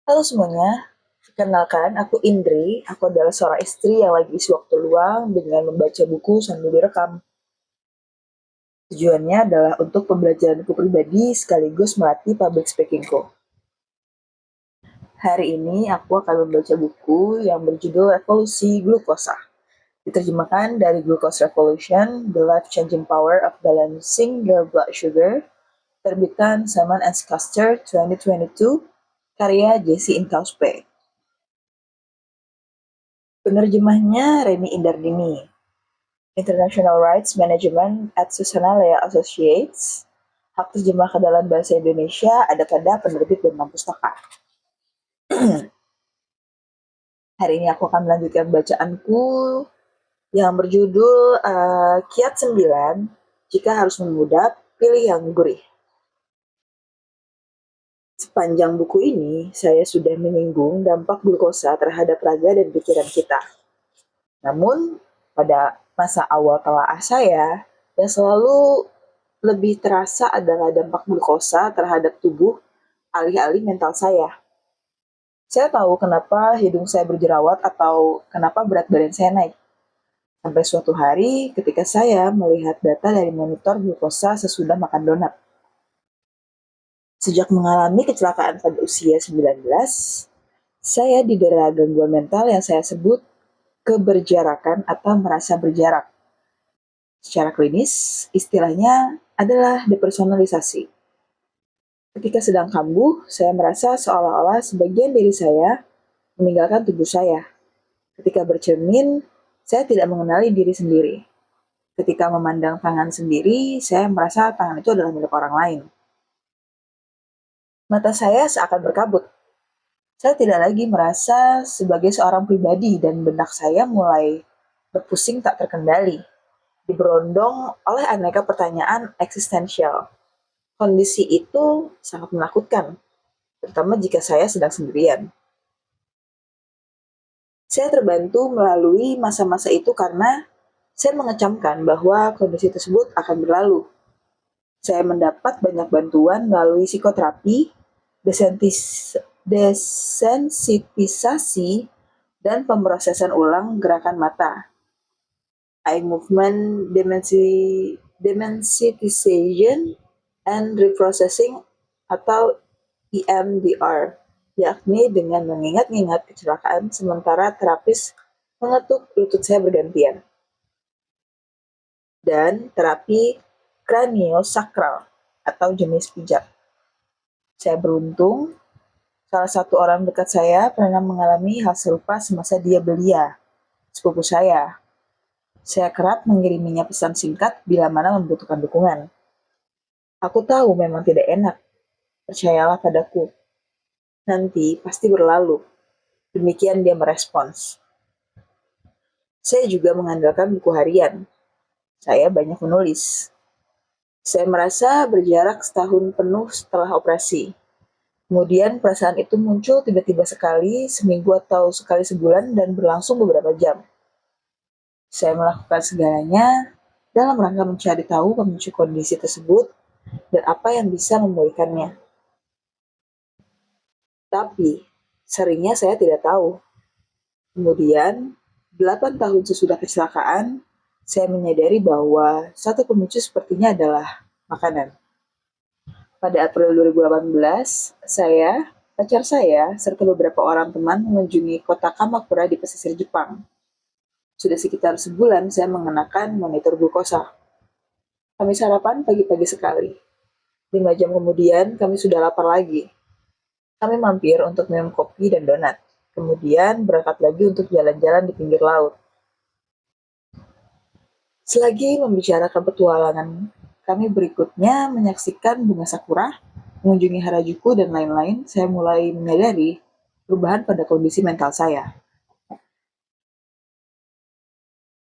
Halo semuanya, perkenalkan aku Indri. Aku adalah seorang istri yang lagi isi waktu luang dengan membaca buku sambil direkam. Tujuannya adalah untuk pembelajaranku pribadi sekaligus melatih public speakingku. Hari ini aku akan membaca buku yang berjudul Revolusi Glukosa. Diterjemahkan dari Glucose Revolution, The Life-Changing Power of Balancing Your Blood Sugar, terbitan Simon & Schuster 2022, karya Jesse Incauspe. Penerjemahnya Reni Indardini. International Rights Management at Susana Lea Associates. Hak terjemah ke dalam bahasa Indonesia ada pada penerbit Bentang Pustaka. Hari ini aku akan melanjutkan bacaanku yang berjudul Kiat 9, Jika Harus Memudap, Pilih Yang Gurih. Sepanjang buku ini, saya sudah menyinggung dampak glukosa terhadap raga dan pikiran kita. Namun, pada masa awal telaah saya, yang selalu lebih terasa adalah dampak glukosa terhadap tubuh alih-alih mental saya. Saya tahu kenapa hidung saya berjerawat atau kenapa berat badan saya naik. Sampai suatu hari ketika saya melihat data dari monitor glukosa sesudah makan donat. Sejak mengalami kecelakaan pada usia 19, saya didera gangguan mental yang saya sebut keberjarakan atau merasa berjarak. Secara klinis, istilahnya adalah depersonalisasi. Ketika sedang kambuh, saya merasa seolah-olah sebagian diri saya meninggalkan tubuh saya. Ketika bercermin, saya tidak mengenali diri sendiri. Ketika memandang tangan sendiri, saya merasa tangan itu adalah milik orang lain. Mata saya seakan berkabut. Saya tidak lagi merasa sebagai seorang pribadi dan benak saya mulai berpusing tak terkendali, diberondong oleh aneka pertanyaan eksistensial. Kondisi itu sangat menakutkan, terutama jika saya sedang sendirian. Saya terbantu melalui masa-masa itu karena saya mengecamkan bahwa kondisi tersebut akan berlalu. Saya mendapat banyak bantuan melalui psikoterapi, desensitisasi, dan pemrosesan ulang gerakan mata. Eye movement demensitization and reprocessing atau EMDR, yakni dengan mengingat-ingat kecelakaan sementara terapis mengetuk lutut saya bergantian. Dan terapi kraniosakral atau jenis pijat. Saya beruntung, salah satu orang dekat saya pernah mengalami hal serupa semasa dia belia, sepupu saya. Saya kerap mengiriminya pesan singkat bila mana membutuhkan dukungan. Aku tahu memang tidak enak, percayalah padaku. Nanti pasti berlalu. Demikian dia merespons. Saya juga mengandalkan buku harian. Saya banyak menulis. Saya merasa berjarak setahun penuh setelah operasi. Kemudian perasaan itu muncul tiba-tiba sekali, seminggu atau sekali sebulan dan berlangsung beberapa jam. Saya melakukan segalanya dalam rangka mencari tahu pemicu kondisi tersebut dan apa yang bisa memulihkannya. Tapi, seringnya saya tidak tahu. Kemudian, 8 tahun sesudah kecelakaan, saya menyadari bahwa satu pemicu sepertinya adalah makanan. Pada April 2018, saya, pacar saya, serta beberapa orang teman mengunjungi kota Kamakura di pesisir Jepang. Sudah sekitar sebulan saya mengenakan monitor glukosa. Kami sarapan pagi-pagi sekali. 5 jam kemudian, kami sudah lapar lagi. Kami mampir untuk minum kopi dan donat. Kemudian berangkat lagi untuk jalan-jalan di pinggir laut. Selagi membicarakan petualangan kami berikutnya menyaksikan bunga sakura, mengunjungi Harajuku, dan lain-lain, saya mulai menyadari perubahan pada kondisi mental saya.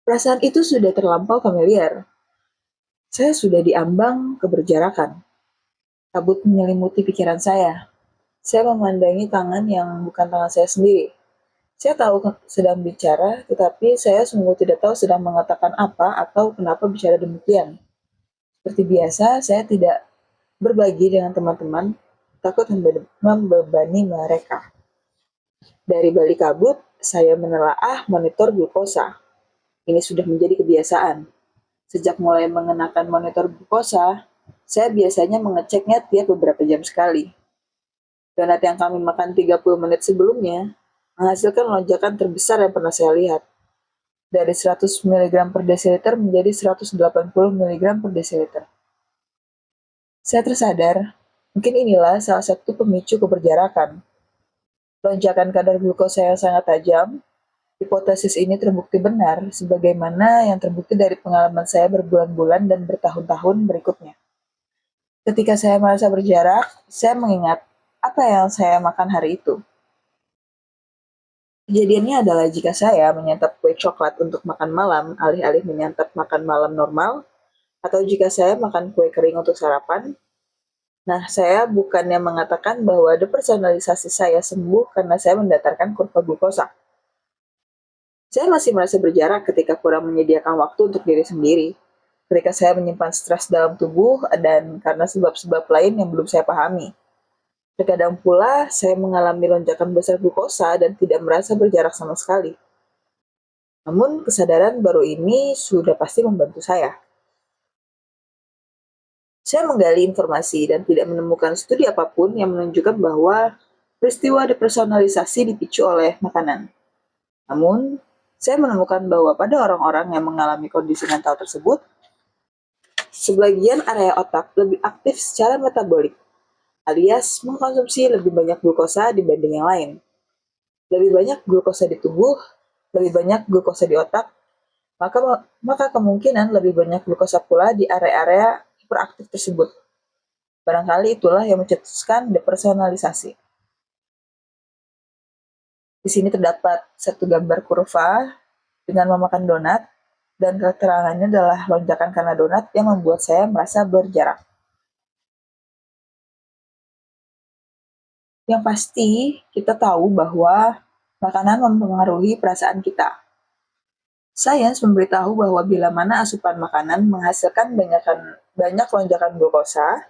Perasaan itu sudah terlampau familiar. Saya sudah diambang keberjarakan. Kabut menyelimuti pikiran saya. Saya memandangi tangan yang bukan tangan saya sendiri. Saya tahu sedang bicara, tetapi saya sungguh tidak tahu sedang mengatakan apa atau kenapa bicara demikian. Seperti biasa, saya tidak berbagi dengan teman-teman, takut membebani mereka. Dari balik kabut, saya menelaah monitor glukosa. Ini sudah menjadi kebiasaan. Sejak mulai mengenakan monitor glukosa, saya biasanya mengeceknya tiap beberapa jam sekali. Donat yang kami makan 30 menit sebelumnya menghasilkan lonjakan terbesar yang pernah saya lihat. Dari 100 mg per desiliter menjadi 180 mg per desiliter. Saya tersadar, mungkin inilah salah satu pemicu keberjarakan. Lonjakan kadar glukosa yang sangat tajam. Hipotesis ini terbukti benar, sebagaimana yang terbukti dari pengalaman saya berbulan-bulan dan bertahun-tahun berikutnya. Ketika saya merasa berjarak, saya mengingat apa yang saya makan hari itu. Kejadiannya adalah jika saya menyantap kue coklat untuk makan malam, alih-alih menyantap makan malam normal, atau jika saya makan kue kering untuk sarapan. Nah, saya bukannya mengatakan bahwa depersonalisasi saya sembuh karena saya mendatarkan kurva glukosa. Saya masih merasa berjarak ketika kurang menyediakan waktu untuk diri sendiri. Ketika saya menyimpan stres dalam tubuh dan karena sebab-sebab lain yang belum saya pahami. Terkadang pula, saya mengalami lonjakan besar glukosa dan tidak merasa berjarak sama sekali. Namun, kesadaran baru ini sudah pasti membantu saya. Saya menggali informasi dan tidak menemukan studi apapun yang menunjukkan bahwa peristiwa depersonalisasi dipicu oleh makanan. Namun, saya menemukan bahwa pada orang-orang yang mengalami kondisi mental tersebut, sebagian area otak lebih aktif secara metabolik, alias mengkonsumsi lebih banyak glukosa dibanding yang lain. Lebih banyak glukosa di tubuh, lebih banyak glukosa di otak, maka kemungkinan lebih banyak glukosa pula di area-area hiperaktif tersebut. Barangkali itulah yang mencetuskan depersonalisasi. Di sini terdapat satu gambar kurva dengan memakan donat, dan keterangannya adalah lonjakan karena donat yang membuat saya merasa berjarak. Yang pasti, kita tahu bahwa makanan mempengaruhi perasaan kita. Sains memberitahu bahwa bila mana asupan makanan menghasilkan banyak lonjakan glukosa,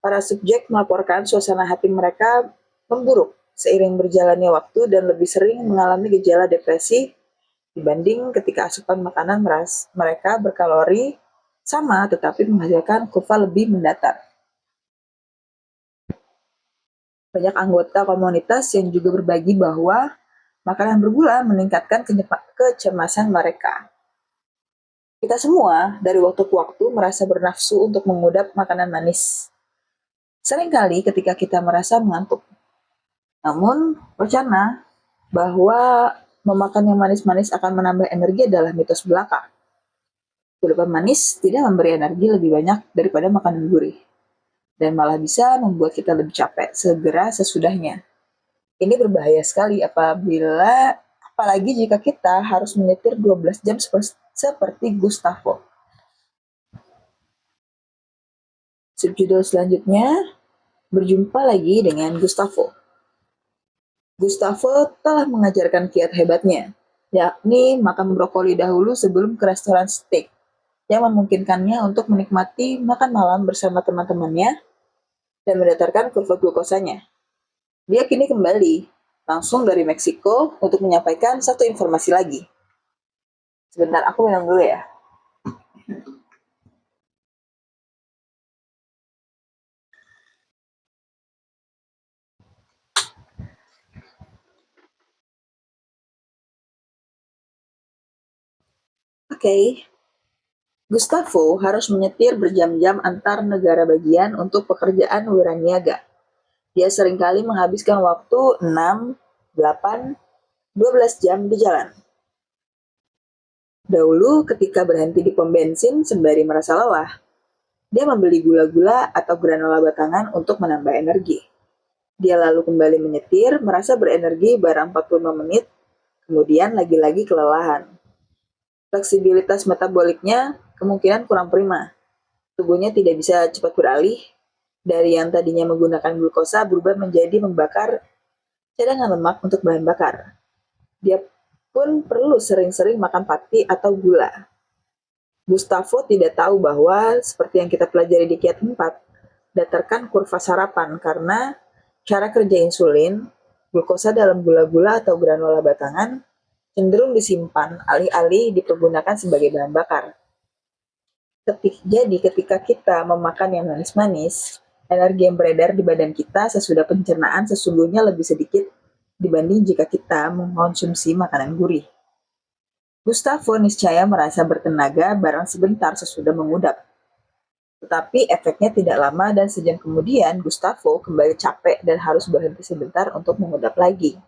para subjek melaporkan suasana hati mereka memburuk seiring berjalannya waktu dan lebih sering mengalami gejala depresi dibanding ketika asupan makanan mereka berkalori sama tetapi menghasilkan kurva lebih mendatar. Banyak anggota komunitas yang juga berbagi bahwa makanan bergula meningkatkan kecemasan mereka. Kita semua dari waktu ke waktu merasa bernafsu untuk mengudap makanan manis. Seringkali ketika kita merasa mengantuk. Namun, wacana bahwa memakan yang manis-manis akan menambah energi adalah mitos belaka. Kudapan manis tidak memberi energi lebih banyak daripada makanan gurih, dan malah bisa membuat kita lebih capek segera sesudahnya. Ini berbahaya sekali apalagi jika kita harus menyetir 12 jam seperti Gustavo. Subjudul selanjutnya, berjumpa lagi dengan Gustavo. Gustavo telah mengajarkan kiat hebatnya, yakni makan brokoli dahulu sebelum ke restoran steak, yang memungkinkannya untuk menikmati makan malam bersama teman-temannya dan mendatarkan kurva glukosanya. Dia kini kembali, langsung dari Meksiko, untuk menyampaikan satu informasi lagi. Sebentar, aku minum dulu ya. Oke. Gustavo harus menyetir berjam-jam antar negara bagian untuk pekerjaan wiraniaga. Dia seringkali menghabiskan waktu 6, 8, 12 jam di jalan. Dahulu ketika berhenti di pom bensin sembari merasa lelah, dia membeli gula-gula atau granola batangan untuk menambah energi. Dia lalu kembali menyetir, merasa berenergi barang 45 menit, kemudian lagi-lagi kelelahan. Fleksibilitas metaboliknya kemungkinan kurang prima. Tubuhnya tidak bisa cepat beralih dari yang tadinya menggunakan glukosa berubah menjadi membakar cadangan lemak untuk bahan bakar. Dia pun perlu sering-sering makan pati atau gula. Gustavo tidak tahu bahwa seperti yang kita pelajari di kiat 4, datarkan kurva sarapan karena cara kerja insulin Glukosa dalam gula-gula atau granola batangan cenderung disimpan alih-alih dipergunakan sebagai bahan bakar. Jadi ketika kita memakan yang manis-manis, energi yang beredar di badan kita sesudah pencernaan sesungguhnya lebih sedikit dibanding jika kita mengkonsumsi makanan gurih. Gustavo niscaya merasa bertenaga barang sebentar sesudah mengudap. Tetapi efeknya tidak lama dan sejam kemudian Gustavo kembali capek dan harus berhenti sebentar untuk mengudap lagi.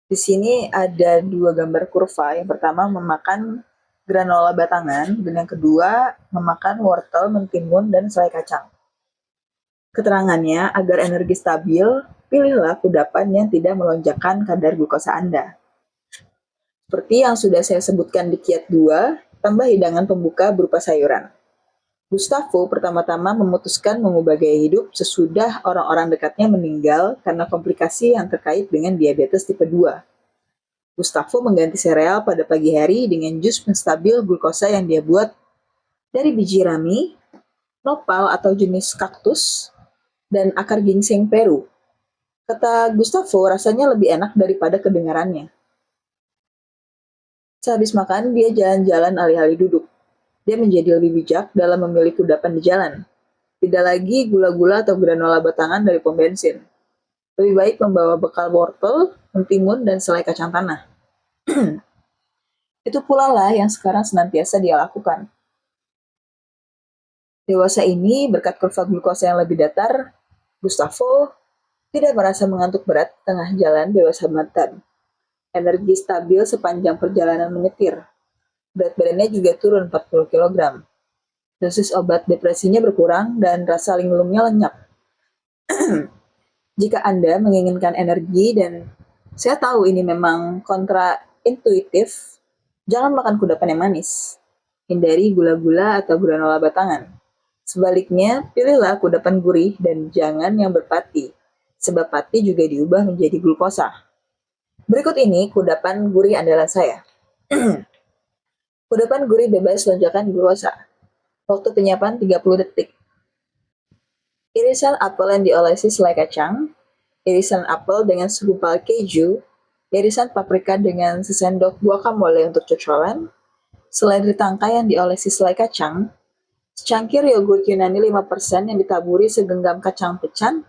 Di sini ada dua gambar kurva. Yang pertama memakan granola batangan dan yang kedua memakan wortel, mentimun, dan selai kacang. Keterangannya, agar energi stabil, pilihlah kudapan yang tidak melonjakkan kadar glukosa Anda. Seperti yang sudah saya sebutkan di kiat 2, tambah hidangan pembuka berupa sayuran. Gustavo pertama-tama memutuskan mengubah gaya hidup sesudah orang-orang dekatnya meninggal karena komplikasi yang terkait dengan diabetes tipe 2. Gustavo mengganti sereal pada pagi hari dengan jus penstabil glukosa yang dia buat dari biji rami, nopal atau jenis kaktus, dan akar ginseng Peru. Kata Gustavo, rasanya lebih enak daripada kedengarannya. Sehabis makan, dia jalan-jalan alih-alih duduk. Dia menjadi lebih bijak dalam memilih kudapan di jalan. Tidak lagi gula-gula atau granola batangan dari pom bensin. Lebih baik membawa bekal wortel, mentimun, dan selai kacang tanah. Itu pula lah yang sekarang senantiasa dia lakukan. Dewasa ini, berkat kurva glukosa yang lebih datar, Gustavo tidak merasa mengantuk berat tengah jalan bebas hambatan. Energi stabil sepanjang perjalanan menyetir. Berat badannya juga turun 40 kg. Dosis obat depresinya berkurang dan rasa linglungnya lenyap. Jika Anda menginginkan energi dan saya tahu ini memang kontraintuitif, jangan makan kudapan yang manis. Hindari gula-gula atau granola batangan. Sebaliknya, pilihlah kudapan gurih dan jangan yang berpati, sebab pati juga diubah menjadi glukosa. Berikut ini kudapan gurih andalan saya. Kudapan gurih bebas lonjakan glukosa. Waktu penyiapan 30 detik. Irisan apel yang diolesi selai kacang, irisan apel dengan segumpal keju, irisan paprika dengan sesendok guacamole untuk cocolan, seledri tangkai yang diolesi selai kacang, secangkir yogurt Yunani 5% yang ditaburi segenggam kacang pecan,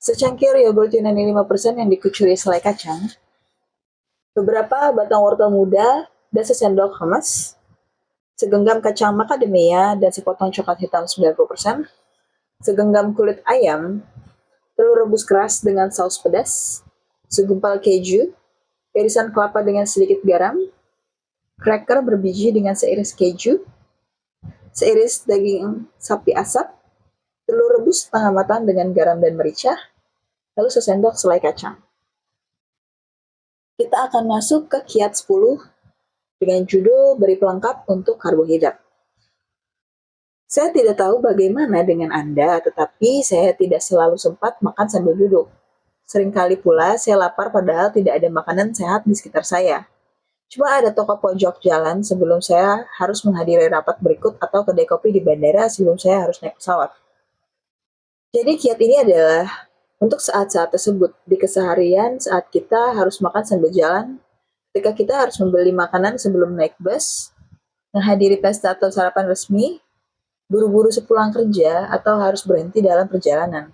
secangkir yogurt Yunani 5% yang dikucuri selai kacang, beberapa batang wortel muda dan sesendok hummus, segenggam kacang macadamia dan sepotong coklat hitam 90%, segenggam kulit ayam, telur rebus keras dengan saus pedas, segumpal keju, irisan kelapa dengan sedikit garam, cracker berbiji dengan seiris keju, seiris daging sapi asap, telur rebus setengah matang dengan garam dan merica, lalu sesendok selai kacang. Kita akan masuk ke kiat 10 dengan judul beri pelengkap untuk karbohidrat. Saya tidak tahu bagaimana dengan Anda, tetapi saya tidak selalu sempat makan sambil duduk. Seringkali pula saya lapar padahal tidak ada makanan sehat di sekitar saya. Cuma ada toko pojok jalan sebelum saya harus menghadiri rapat berikut atau kedai kopi di bandara sebelum saya harus naik pesawat. Jadi kiat ini adalah untuk saat-saat tersebut, di keseharian saat kita harus makan sambil jalan, ketika kita harus membeli makanan sebelum naik bus, menghadiri pesta atau sarapan resmi, buru-buru sepulang kerja, atau harus berhenti dalam perjalanan.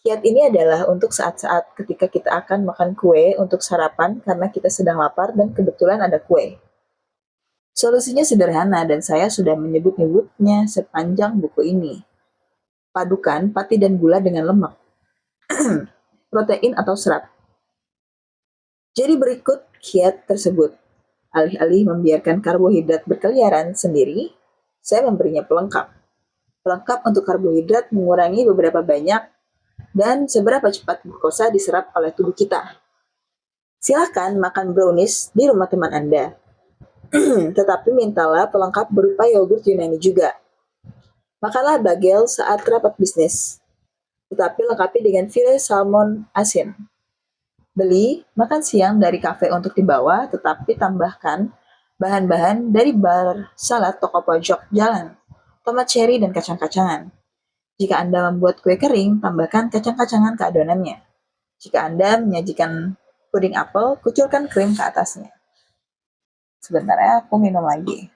Kiat ini adalah untuk saat-saat ketika kita akan makan kue untuk sarapan karena kita sedang lapar dan kebetulan ada kue. Solusinya sederhana dan saya sudah menyebut-nyebutnya sepanjang buku ini. Padukan pati dan gula dengan lemak, protein atau serat. Jadi berikut kiat tersebut. Alih-alih membiarkan karbohidrat berkeliaran sendiri, saya memberinya pelengkap. Pelengkap untuk karbohidrat mengurangi beberapa banyak dan seberapa cepat glukosa diserap oleh tubuh kita. Silahkan makan brownies di rumah teman Anda. Tetapi mintalah pelengkap berupa yogurt Yunani juga. Makanlah bagel saat rapat bisnis, tetapi lengkapi dengan file salmon asin. Beli makan siang dari kafe untuk dibawa, tetapi tambahkan bahan-bahan dari bar salad toko pojok jalan, tomat cherry dan kacang-kacangan. Jika Anda membuat kue kering, tambahkan kacang-kacangan ke adonannya. Jika Anda menyajikan puding apel, kucurkan krim ke atasnya. Sebentar ya, aku minum lagi.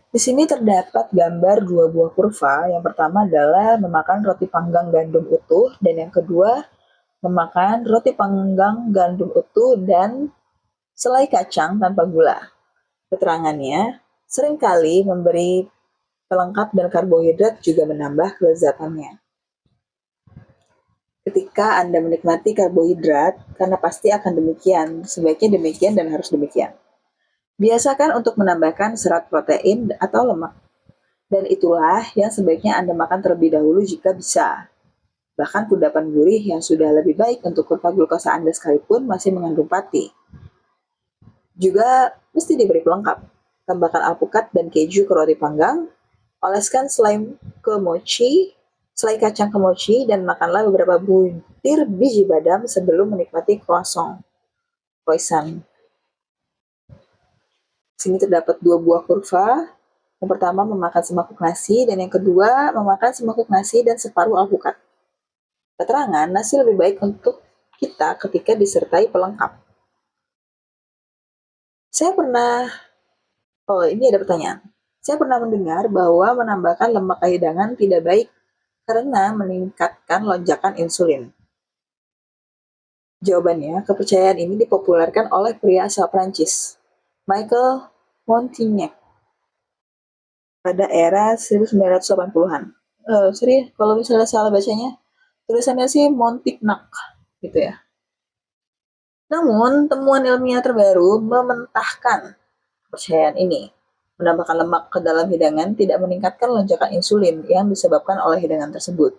Di sini terdapat gambar dua buah kurva. Yang pertama adalah memakan roti panggang gandum utuh, dan yang kedua memakan roti panggang gandum utuh dan selai kacang tanpa gula. Keterangannya seringkali memberi pelengkap dan karbohidrat juga menambah kelezatannya. Ketika Anda menikmati karbohidrat, karena pasti akan demikian, sebaiknya demikian dan harus demikian. Biasakan untuk menambahkan serat protein atau lemak. Dan itulah yang sebaiknya Anda makan terlebih dahulu jika bisa. Bahkan kudapan gurih yang sudah lebih baik untuk kurva glukosa Anda sekalipun masih mengandung pati. Juga mesti diberi pelengkap. Tambahkan alpukat dan keju ke roti panggang, oleskan selai kacang ke mochi, dan makanlah beberapa butir biji badam sebelum menikmati croissant. Sini terdapat dua buah kurva. Yang pertama memakan semangkuk nasi, dan yang kedua memakan semangkuk nasi dan separuh alpukat. Keterangan nasi lebih baik untuk kita ketika disertai pelengkap. Ini ada pertanyaan. Saya pernah mendengar bahwa menambahkan lemak ke hidangan tidak baik karena meningkatkan lonjakan insulin. Jawabannya, kepercayaan ini dipopulerkan oleh pria asal Prancis, Michael Montignac, pada era 1980-an. Sorry, kalau misalnya salah bacanya, tulisannya sih Montignac, gitu ya. Namun, temuan ilmiah terbaru mementahkan kepercayaan ini. Menambahkan lemak ke dalam hidangan tidak meningkatkan lonjakan insulin yang disebabkan oleh hidangan tersebut.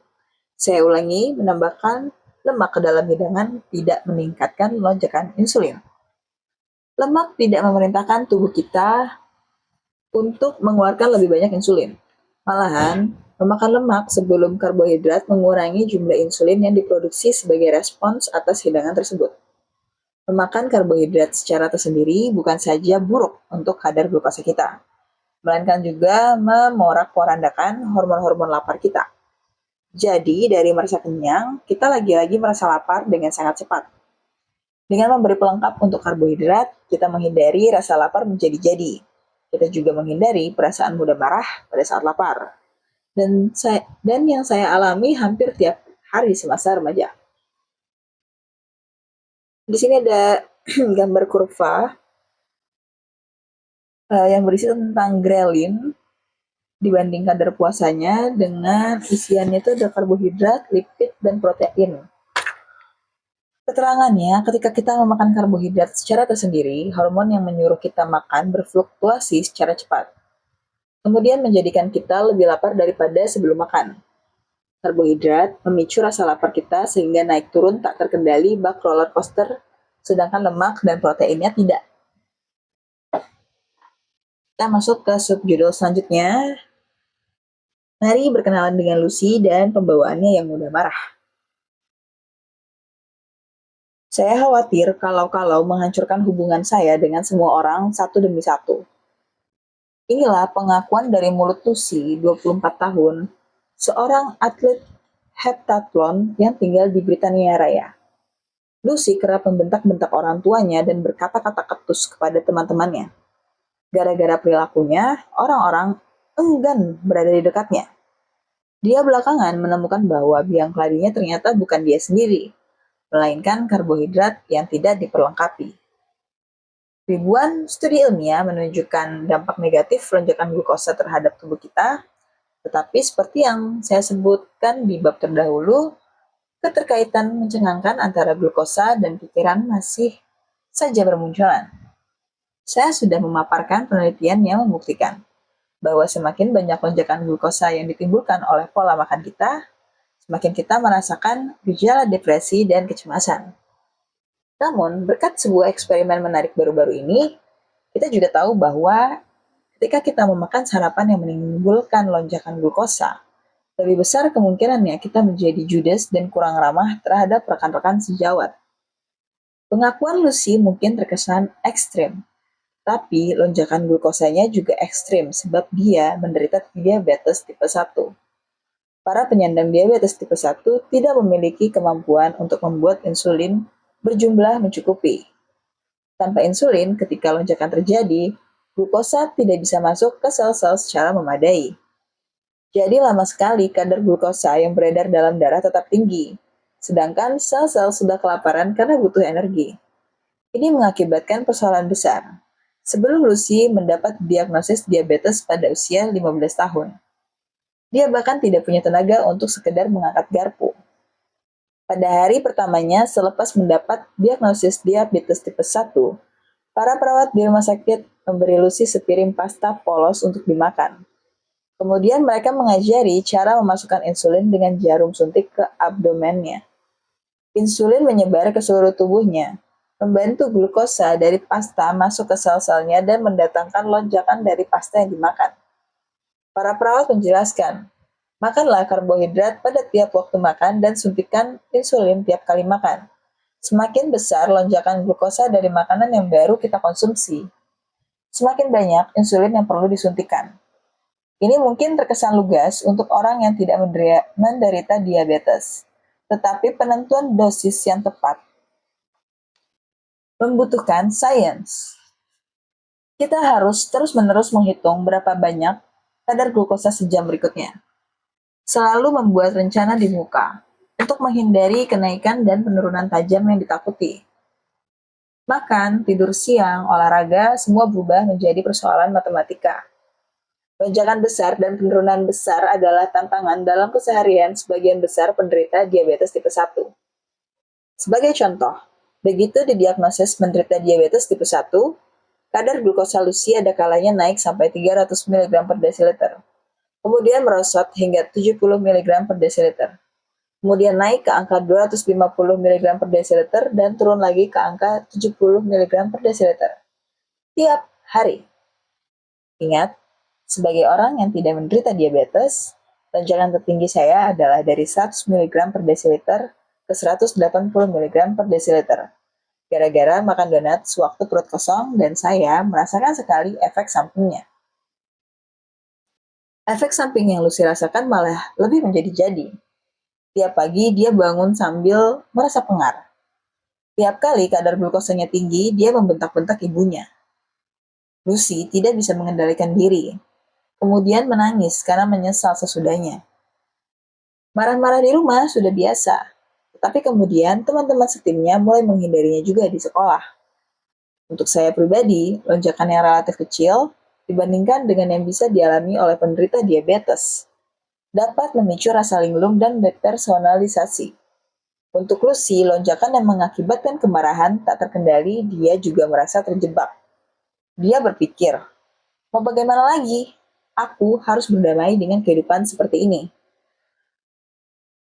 Saya ulangi, menambahkan lemak ke dalam hidangan tidak meningkatkan lonjakan insulin. Lemak tidak memerintahkan tubuh kita untuk mengeluarkan lebih banyak insulin. Malahan, memakan lemak sebelum karbohidrat mengurangi jumlah insulin yang diproduksi sebagai respons atas hidangan tersebut. Memakan karbohidrat secara tersendiri bukan saja buruk untuk kadar glukosa kita, melainkan juga memorak-porandakan hormon-hormon lapar kita. Jadi, dari merasa kenyang, kita lagi-lagi merasa lapar dengan sangat cepat. Dengan memberi pelengkap untuk karbohidrat, kita menghindari rasa lapar menjadi-jadi. Kita juga menghindari perasaan mudah marah pada saat lapar. Dan yang saya alami hampir tiap hari semasa remaja. Di sini ada gambar kurva yang berisi tentang grelin dibanding kadar puasanya dengan isiannya itu ada karbohidrat, lipid, dan protein. Keterangannya, ketika kita memakan karbohidrat secara tersendiri, hormon yang menyuruh kita makan berfluktuasi secara cepat. Kemudian menjadikan kita lebih lapar daripada sebelum makan. Karbohidrat memicu rasa lapar kita sehingga naik turun tak terkendali bak roller coaster, sedangkan lemak dan proteinnya tidak. Kita masuk ke subjudul selanjutnya. Mari berkenalan dengan Lucy dan pembawaannya yang mudah marah. Saya khawatir kalau menghancurkan hubungan saya dengan semua orang satu demi satu. Inilah pengakuan dari mulut Lucy, 24 tahun, seorang atlet heptathlon yang tinggal di Britania Raya. Lucy kerap membentak-bentak orang tuanya dan berkata-kata ketus kepada teman-temannya. Gara-gara perilakunya, orang-orang enggan berada di dekatnya. Dia belakangan menemukan bahwa biang keladinya ternyata bukan dia sendiri, melainkan karbohidrat yang tidak diperlengkapi. Ribuan studi ilmiah menunjukkan dampak negatif lonjakan glukosa terhadap tubuh kita, tetapi seperti yang saya sebutkan di bab terdahulu, keterkaitan mencengangkan antara glukosa dan pikiran masih saja bermunculan. Saya sudah memaparkan penelitian yang membuktikan bahwa semakin banyak lonjakan glukosa yang ditimbulkan oleh pola makan kita, semakin kita merasakan gejala depresi dan kecemasan. Namun, berkat sebuah eksperimen menarik baru-baru ini, kita juga tahu bahwa ketika kita memakan sarapan yang menimbulkan lonjakan glukosa, lebih besar kemungkinannya kita menjadi judes dan kurang ramah terhadap rekan-rekan sejawat. Pengakuan Lucy mungkin terkesan ekstrim, tapi lonjakan glukosanya juga ekstrim sebab dia menderita diabetes tipe 1. Para penyandang diabetes tipe 1 tidak memiliki kemampuan untuk membuat insulin berjumlah mencukupi. Tanpa insulin, ketika lonjakan terjadi, glukosa tidak bisa masuk ke sel-sel secara memadai. Jadi lama sekali kadar glukosa yang beredar dalam darah tetap tinggi, sedangkan sel-sel sudah kelaparan karena butuh energi. Ini mengakibatkan persoalan besar. Sebelum Lucy mendapat diagnosis diabetes pada usia 15 tahun, dia bahkan tidak punya tenaga untuk sekedar mengangkat garpu. Pada hari pertamanya selepas mendapat diagnosis diabetes tipe 1, para perawat di rumah sakit memberi Lucy sepiring pasta polos untuk dimakan. Kemudian mereka mengajari cara memasukkan insulin dengan jarum suntik ke abdomennya. Insulin menyebar ke seluruh tubuhnya, membantu glukosa dari pasta masuk ke sel-selnya dan mendatangkan lonjakan dari pasta yang dimakan. Para perawat menjelaskan, makanlah karbohidrat pada tiap waktu makan dan suntikan insulin tiap kali makan. Semakin besar lonjakan glukosa dari makanan yang baru kita konsumsi, semakin banyak insulin yang perlu disuntikan. Ini mungkin terkesan lugas untuk orang yang tidak menderita diabetes, tetapi penentuan dosis yang tepat membutuhkan sains. Kita harus terus-menerus menghitung berapa banyak kadar glukosa sejam berikutnya. Selalu membuat rencana di muka untuk menghindari kenaikan dan penurunan tajam yang ditakuti. Makan, tidur siang, olahraga, semua berubah menjadi persoalan matematika. Lonjakan besar dan penurunan besar adalah tantangan dalam keseharian sebagian besar penderita diabetes tipe 1. Sebagai contoh, begitu didiagnosis menderita diabetes tipe 1, kadar glukosa Lucy ada kalanya naik sampai 300 mg per desiliter. Kemudian merosot hingga 70 mg per desiliter. Kemudian naik ke angka 250 mg per desiliter dan turun lagi ke angka 70 mg per desiliter. Tiap hari. Ingat, sebagai orang yang tidak menderita diabetes, lonjakan tertinggi saya adalah dari 100 mg per desiliter ke 180 mg per desiliter. Gara-gara makan donat sewaktu perut kosong dan saya merasakan sekali efek sampingnya. Efek samping yang Lucy rasakan malah lebih menjadi-jadi. Tiap pagi dia bangun sambil merasa pengar. Tiap kali kadar glukosanya tinggi, dia membentak-bentak ibunya. Lucy tidak bisa mengendalikan diri, kemudian menangis karena menyesal sesudahnya. Marah-marah di rumah sudah biasa, tetapi kemudian teman-teman setimnya mulai menghindarinya juga di sekolah. Untuk saya pribadi, lonjakan yang relatif kecil dibandingkan dengan yang bisa dialami oleh penderita diabetes dapat memicu rasa linglung dan depersonalisasi. Untuk Lucy, lonjakan yang mengakibatkan kemarahan tak terkendali, dia juga merasa terjebak. Dia berpikir, mau bagaimana lagi? Aku harus berdamai dengan kehidupan seperti ini.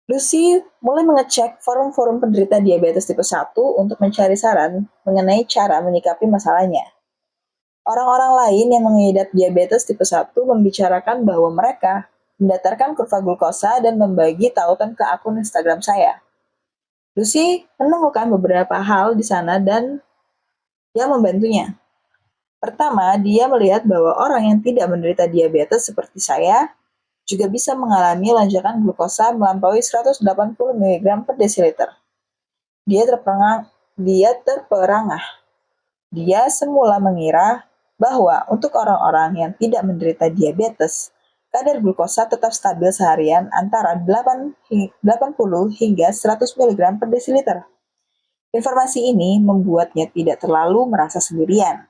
Lucy mulai mengecek forum-forum penderita diabetes tipe 1 untuk mencari saran mengenai cara menyikapi masalahnya. Orang-orang lain yang mengidap diabetes tipe 1 membicarakan bahwa mereka mendatarkan kurva glukosa dan membagi tautan ke akun Instagram saya. Lucy menemukan beberapa hal di sana dan yang membantunya. Pertama, dia melihat bahwa orang yang tidak menderita diabetes seperti saya juga bisa mengalami lonjakan glukosa melampaui 180 mg per desiliter. Dia terperangah. Dia semula mengira bahwa untuk orang-orang yang tidak menderita diabetes, kadar glukosa tetap stabil seharian antara 80 hingga 100 mg per desiliter. Informasi ini membuatnya tidak terlalu merasa sendirian.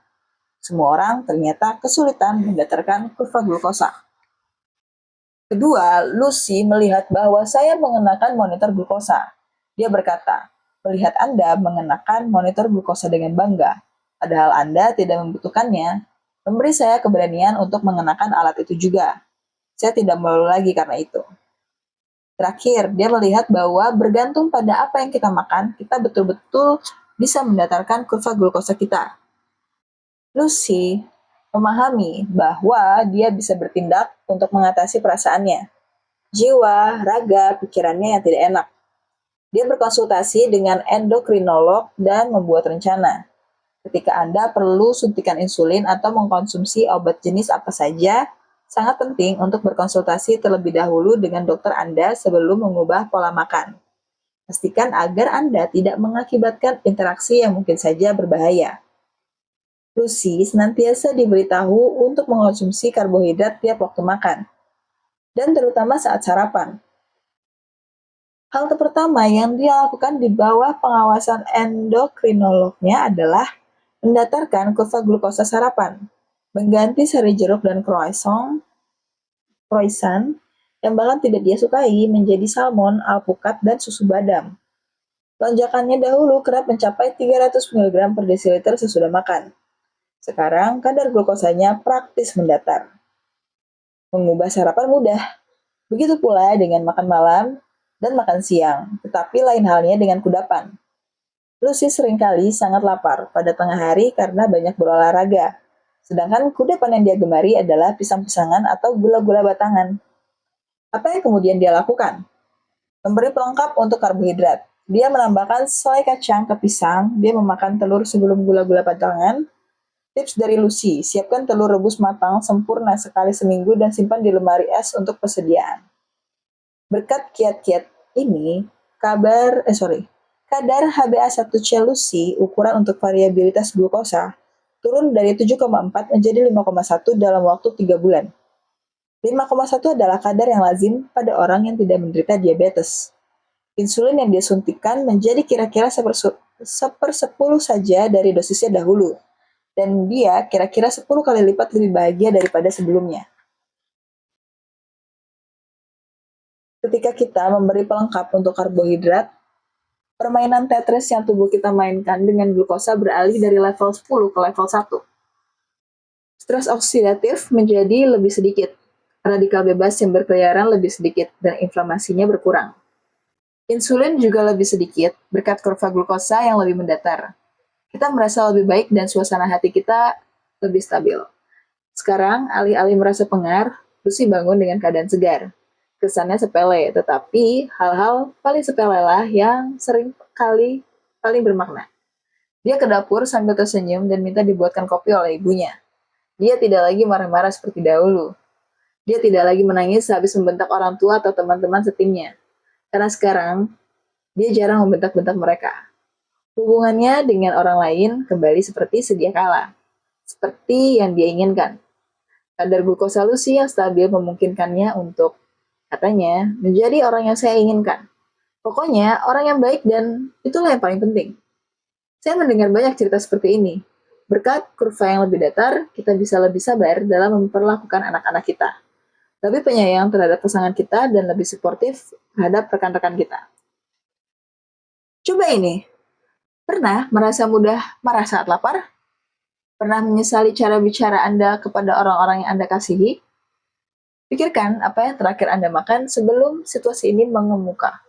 Semua orang ternyata kesulitan mendatarkan kurva glukosa. Kedua, Lucy melihat bahwa saya mengenakan monitor glukosa. Dia berkata, melihat Anda mengenakan monitor glukosa dengan bangga, padahal Anda tidak membutuhkannya, memberi saya keberanian untuk mengenakan alat itu juga. Saya tidak malu lagi karena itu. Terakhir, dia melihat bahwa bergantung pada apa yang kita makan, kita betul-betul bisa mendatarkan kurva glukosa kita. Lucy memahami bahwa dia bisa bertindak untuk mengatasi perasaannya, jiwa, raga, pikirannya yang tidak enak. Dia berkonsultasi dengan endokrinolog dan membuat rencana. Ketika Anda perlu suntikan insulin atau mengkonsumsi obat jenis apa saja, sangat penting untuk berkonsultasi terlebih dahulu dengan dokter Anda sebelum mengubah pola makan. Pastikan agar Anda tidak mengakibatkan interaksi yang mungkin saja berbahaya. Lucy senantiasa diberitahu untuk mengonsumsi karbohidrat tiap waktu makan, dan terutama saat sarapan. Hal pertama yang dia lakukan di bawah pengawasan endokrinolognya adalah mendatarkan kurva glukosa sarapan, mengganti sari jeruk dan croissant yang bahkan tidak dia sukai menjadi salmon, alpukat, dan susu badam. Lonjakannya dahulu kerap mencapai 300 mg per desiliter sesudah makan. Sekarang, kadar glukosanya praktis mendatar. Mengubah sarapan mudah. Begitu pula dengan makan malam dan makan siang, tetapi lain halnya dengan kudapan. Lucy seringkali sangat lapar pada tengah hari karena banyak berolahraga. Sedangkan kudapan yang dia gemari adalah pisang-pisangan atau gula-gula batangan. Apa yang kemudian dia lakukan? Memberi pelengkap untuk karbohidrat. Dia menambahkan selai kacang ke pisang, dia memakan telur sebelum gula-gula batangan. Tips dari Lucy, siapkan telur rebus matang sempurna sekali seminggu dan simpan di lemari es untuk persediaan. Berkat kiat-kiat ini, kadar HbA1c Lucy, ukuran untuk variabilitas glukosa, turun dari 7,4 menjadi 5,1 dalam waktu 3 bulan. 5,1 adalah kadar yang lazim pada orang yang tidak menderita diabetes. Insulin yang dia suntikan menjadi kira-kira 1/10 saja dari dosisnya dahulu, dan dia kira-kira 10 kali lipat lebih bahagia daripada sebelumnya. Ketika kita memberi pelengkap untuk karbohidrat, permainan Tetris yang tubuh kita mainkan dengan glukosa beralih dari level 10 ke level 1. Stres oksidatif menjadi lebih sedikit, radikal bebas yang berkeliaran lebih sedikit, dan inflamasinya berkurang. Insulin juga lebih sedikit berkat kurva glukosa yang lebih mendatar. Kita merasa lebih baik dan suasana hati kita lebih stabil. Sekarang, alih-alih merasa pengar, Lucy bangun dengan keadaan segar. Kesannya sepele, tetapi hal-hal paling sepele lah yang paling bermakna. Dia ke dapur sambil tersenyum dan minta dibuatkan kopi oleh ibunya. Dia tidak lagi marah-marah seperti dahulu. Dia tidak lagi menangis habis membentak orang tua atau teman-teman setimnya. Karena sekarang, dia jarang membentak-bentak mereka. Hubungannya dengan orang lain kembali seperti sedia kala. Seperti yang dia inginkan. Kadar glukosa Lucy yang stabil memungkinkannya untuk, katanya, menjadi orang yang saya inginkan. Pokoknya, orang yang baik dan itulah yang paling penting. Saya mendengar banyak cerita seperti ini. Berkat kurva yang lebih datar, kita bisa lebih sabar dalam memperlakukan anak-anak kita. Lebih penyayang terhadap pasangan kita dan lebih suportif terhadap rekan-rekan kita. Coba ini. Pernah merasa mudah marah saat lapar? Pernah menyesali cara bicara Anda kepada orang-orang yang Anda kasihi? Pikirkan apa yang terakhir Anda makan sebelum situasi ini mengemuka.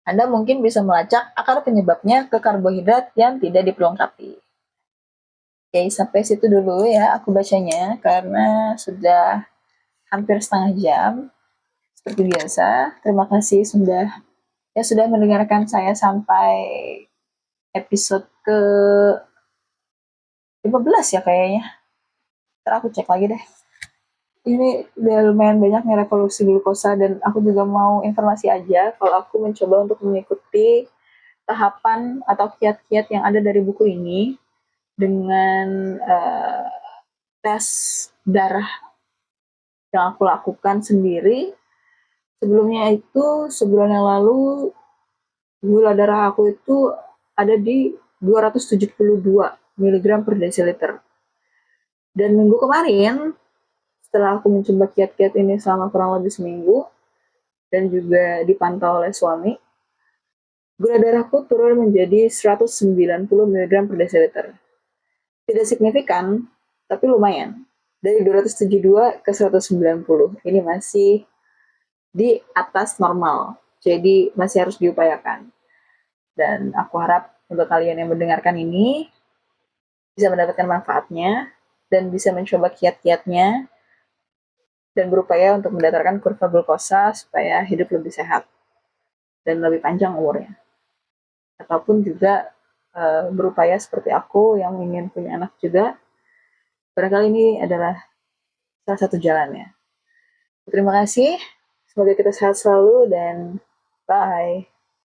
Anda mungkin bisa melacak akar penyebabnya ke karbohidrat yang tidak diperlengkapi. Oke, sampai situ dulu ya aku bacanya karena sudah hampir setengah jam. Seperti biasa, terima kasih sudah mendengarkan saya sampai episode ke 15 ya kayaknya. Ntar aku cek lagi deh. Ini udah lumayan banyak nih revolusi glukosa dan aku juga mau informasi aja kalau aku mencoba untuk mengikuti tahapan atau kiat-kiat yang ada dari buku ini dengan tes darah yang aku lakukan sendiri. Sebelumnya itu, sebulan yang lalu, gula darah aku itu ada di 272 mg per desiliter. Dan minggu kemarin, setelah aku mencoba kiat-kiat ini selama kurang lebih seminggu, dan juga dipantau oleh suami, gula darahku turun menjadi 190 mg per desiliter. Tidak signifikan, tapi lumayan. Dari 272 ke 190. Ini masih di atas normal. Jadi masih harus diupayakan. Dan aku harap untuk kalian yang mendengarkan ini bisa mendapatkan manfaatnya dan bisa mencoba kiat-kiatnya dan berupaya untuk mendatarkan kurva glukosa supaya hidup lebih sehat dan lebih panjang umurnya. ataupun juga berupaya seperti aku yang ingin punya anak juga, barangkali ini adalah salah satu jalannya. Terima kasih, semoga kita sehat selalu dan bye.